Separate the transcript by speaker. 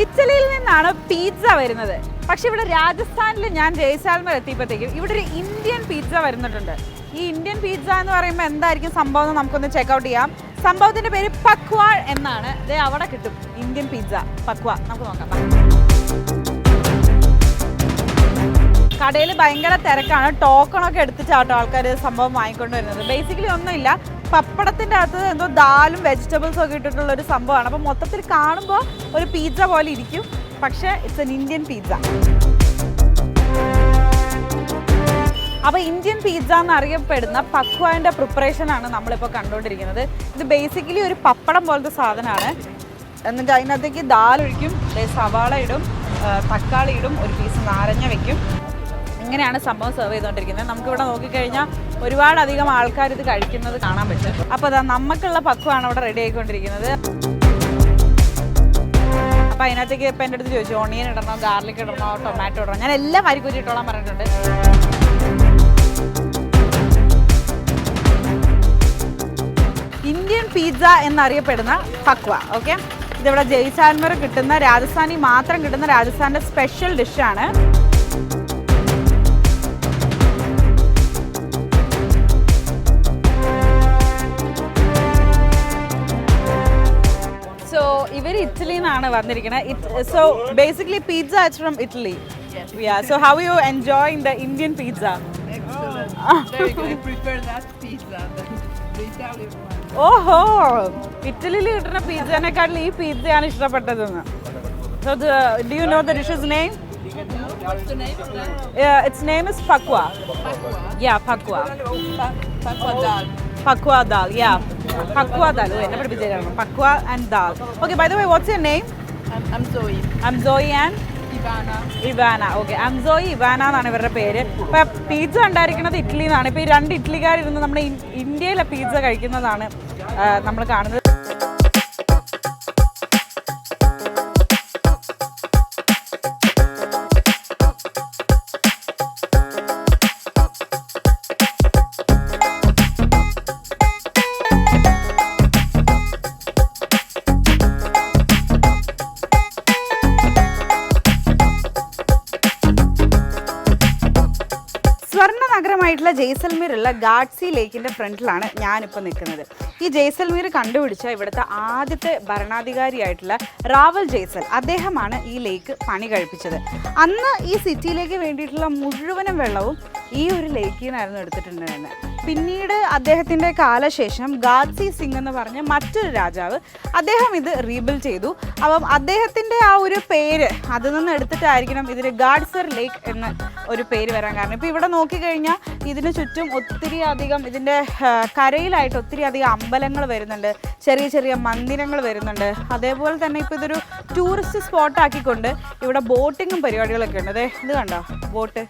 Speaker 1: ഇറ്റലിയിൽ നിന്നാണ് പിസ്സ വരുന്നത്. പക്ഷെ ഇവിടെ രാജസ്ഥാനിൽ ഞാൻ ജയ്സാൽമർ എത്തിയപ്പോഴത്തേക്കും ഇവിടെ ഒരു ഇന്ത്യൻ പിസ്സ വരുന്നിട്ടുണ്ട്. ഈ ഇന്ത്യൻ പിസ്സ എന്ന് പറയുമ്പോൾ എന്തായിരിക്കും സംഭവം എന്ന് നമുക്കൊന്ന് ചെക്കൗട്ട് ചെയ്യാം. സംഭവത്തിന്റെ പേര് പക്വ എന്നാണ്. ഇത് അവിടെ കിട്ടും ഇന്ത്യൻ പിസ്സ പക്വ. നമുക്ക് നോക്കാം. കടയിൽ ഭയങ്കര തിരക്കാണ്. ടോക്കണൊക്കെ എടുത്തിട്ടാട്ടോ ആൾക്കാർ സംഭവം വാങ്ങിക്കൊണ്ട് വരുന്നത്. ബേസിക്കലി ഒന്നുമില്ല, പപ്പടത്തിൻ്റെ അകത്ത് എന്തോ ദാലും വെജിറ്റബിൾസും ഒക്കെ ഇട്ടിട്ടുള്ള ഒരു സംഭവമാണ്. അപ്പോൾ മൊത്തത്തിൽ കാണുമ്പോൾ ഒരു പിസ്സ പോലെ ഇരിക്കും, പക്ഷേ ഇറ്റ്സ് എൻ ഇന്ത്യൻ പിസ്സ. അപ്പോൾ ഇന്ത്യൻ പിസ്സ എന്നറിയപ്പെടുന്ന പക്വാൻ്റെ പ്രിപ്പറേഷനാണ് നമ്മളിപ്പോൾ കണ്ടുകൊണ്ടിരിക്കുന്നത്. ഇത് ബേസിക്കലി ഒരു പപ്പടം പോലത്തെ സാധനമാണ്. എന്നിട്ട് അതിനകത്തേക്ക് ദാലൊഴിക്കും, സവാള ഇടും, തക്കാളി ഇടും, ഒരു പീസ് നാരങ്ങ വെക്കും. ഇങ്ങനെയാണ് സംഭവം സെർവ് ചെയ്തുകൊണ്ടിരിക്കുന്നത്. നമുക്കിവിടെ നോക്കിക്കഴിഞ്ഞാൽ ഒരുപാടധികം ആൾക്കാർ ഇത് കഴിക്കുന്നത് കാണാൻ പറ്റും. അപ്പോൾ അതാ നമുക്കുള്ള പക്വമാണ് അവിടെ റെഡി ആയിക്കൊണ്ടിരിക്കുന്നത്. അപ്പോൾ അതിനകത്തേക്ക് ഇപ്പം എൻ്റെ അടുത്ത് ചോദിച്ചു ഓണിയൻ ഇടണോ, ഗാർലിക് ഇടണോ, ടൊമാറ്റോ ഇടണോ. ഞാൻ എല്ലാം അരിക്കുരി ഇട്ടോളാൻ പറഞ്ഞിട്ടുണ്ട്. ഇന്ത്യൻ പിസ്സ എന്നറിയപ്പെടുന്ന പക്വ. ഓക്കെ, ഇതിവിടെ ജയ്സാൽമർ കിട്ടുന്ന, രാജസ്ഥാനിൽ മാത്രം കിട്ടുന്ന രാജസ്ഥാൻ്റെ സ്പെഷ്യൽ ഡിഷാണ്. ഇവർ ഇറ്റലിയിൽ നിന്നാണ് വന്നിരിക്കുന്നത്. So basically pizza is from Italy. Yeah, so how are you enjoying the Indian pizza?
Speaker 2: Excellent. Very good. I prefer that pizza than the Italian one.
Speaker 1: ഓഹോ, ഇറ്റലിയിൽ കിട്ടുന്ന പിസ്സേനെക്കാട്ടിൽ ഈ പിസ്സയാണ് ഇഷ്ടപ്പെട്ടതെന്ന്. So do you know the dish's name?
Speaker 2: What's the name of that?
Speaker 1: Its name is pakwa.
Speaker 2: Pakwa.
Speaker 1: Yeah, pakwa.
Speaker 2: Pakwa dal.
Speaker 1: Pakwa dal, yeah. Pakwa dal. Wait, never be Pakwa and dal. Okay, by the way, what's your name?
Speaker 2: I'm Zoe.
Speaker 1: I'm Zoe and
Speaker 2: Ivana.
Speaker 1: Okay, I'm Zoe, Ivana എന്നാണ് ഇവരുടെ പേര്. ഇപ്പം pizza ഉണ്ടായിരിക്കുന്നത് ഇറ്റലിയിൽ നിന്നാണ്. ഇപ്പോൾ ഈ രണ്ട് ഇറ്റലിക്കാരിരുന്ന് നമ്മുടെ ഇന്ത്യയിലെ പിസ്സ കഴിക്കുന്നതാണ് നമ്മൾ കാണുന്നത്. നഗരമായിട്ടുള്ള ജയ്സൽമീറുള്ള ഗാഡ്സി ലേക്കിൻ്റെ ഫ്രണ്ടിലാണ് ഞാനിപ്പോൾ നിൽക്കുന്നത്. ഈ ജയ്സൽമീർ കണ്ടുപിടിച്ച ഇവിടുത്തെ ആദ്യത്തെ ഭരണാധികാരിയായിട്ടുള്ള റാവൽ ജയ്സൽ, അദ്ദേഹമാണ് ഈ ലേക്ക് പണി കഴിപ്പിച്ചത്. അന്ന് ഈ സിറ്റിയിലേക്ക് വേണ്ടിയിട്ടുള്ള മുഴുവനും വെള്ളവും ഈ ഒരു ലേക്കിൽ നിന്നായിരുന്നു എടുത്തിട്ടുണ്ടായിരുന്നത്. പിന്നീട് അദ്ദേഹത്തിൻ്റെ കാലശേഷം ഗാഡ്സി സിംഗ് എന്ന് പറഞ്ഞ മറ്റൊരു രാജാവ്, അദ്ദേഹം ഇത് റീബിൽഡ് ചെയ്തു. അപ്പം അദ്ദേഹത്തിൻ്റെ ആ ഒരു പേര് അതിൽ നിന്ന് എടുത്തിട്ടായിരിക്കണം ഇതിന് ഗാഡ്സർ ലേക്ക് എന്ന ഒരു പേര് വരാൻ കാരണം. ഇപ്പോൾ ഇവിടെ നോക്കിക്കഴിഞ്ഞാൽ ഇതിന് ചുറ്റും ഒത്തിരി അധികം, ഇതിൻ്റെ കരയിലായിട്ട് ഒത്തിരി അധികം അമ്പലങ്ങൾ വരുന്നുണ്ട്, ചെറിയ ചെറിയ മന്ദിരങ്ങൾ വരുന്നുണ്ട്. അതേപോലെ തന്നെ ഇപ്പോൾ ഇതൊരു ടൂറിസ്റ്റ് സ്പോട്ടാക്കിക്കൊണ്ട് ഇവിടെ ബോട്ടിങ്ങും പരിപാടികളൊക്കെ ഉണ്ട്. അതെ, ഇത് കണ്ടോ ബോട്ട്.